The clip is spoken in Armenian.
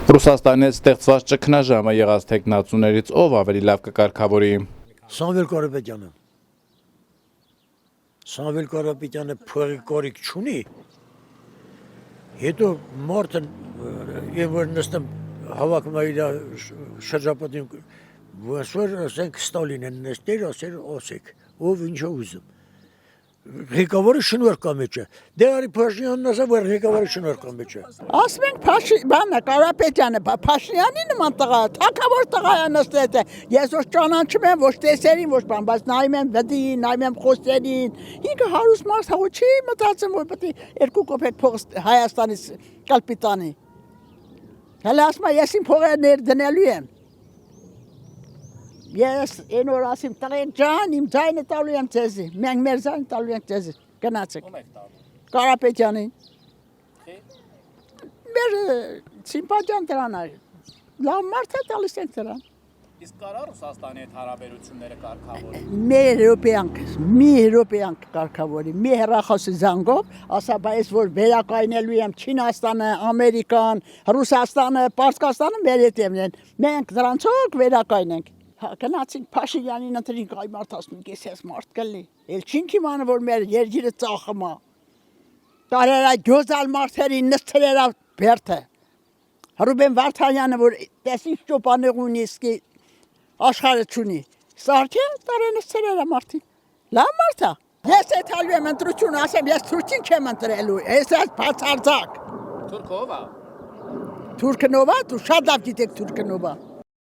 Ռուսաստանի հետ ստեղծված ճգնաժամը եղած թեկնածուներից ով ավելի լավ կկարգավորի։ Սամվել Կարապետյանը։ Սամվել Կարապետյանը փողի կորիկ չունի։ Հետո մարդը եւ որ նստեմ հավաքում իր շրջապատին Ոստոր ասենք Ստալինն նստեր ասեք ով ինչա ուզում ղեկավարը շնորհքա մեջ է դե արի Փաշինյանն ասա որ ղեկավարը շնորհքա մեջ է ասում ենք բանը Կարապետյանը Փաշինյանի նման տղա թակավոր տղա է նստած ես ոչ ճանաչում եմ ոչ տեսերին ոչ բան բայց նայում եմ վդին նայում եմ խոսերին ինքը հարուստ մարդ հա չի մտածում որ պետք է 2 կոպեկ փող Հայաստանից կալպիտանի հələ ասում ես իմ փողերը դնելու եմ Ես այն օր ասեմ տղեն ջան իմ ձայնը տալու եմ ձեզի մենք մեր ձայնը տալու ենք ձեզի գնացեք Կարապետյանին մեր սիմպաթիան դրան է լավ մարդ է տալիս ենք դրան Իսկ կարա Ռուսաստանի հետ հարաբերությունները կարգավորի մի հրոպեանք կարգավորի մի հեռախոսի զանգով ասա բայց որ վերակայնելու եմ Չինաստանը Ամերիկան Ռուսաստանը Պարսկաստանը մեր հետևն են մենք դրանցով վերակայնենք Գնացինք Փաշինյանին ընտրինք այ մարդ ասում ես մարդ կլի էլ չինք իմանը որ մեր երգիրը ծախում է տարերա գյոզալ մարդերին նստերերա բերթը Ռուբեն Վարդանյանը որ տեսի ճոպանեղ ունի իսկի աշխարհը չունի սարքե տարե նստերերա մարդին լավ մարդ է ես էթալու եմ ընտրություն ասեմ ես թուրքին չեմ ընտրելու ես բացարձակ Թուրքովա Թուրքնովա դու շատ լավ գիտեք Թուրքնովա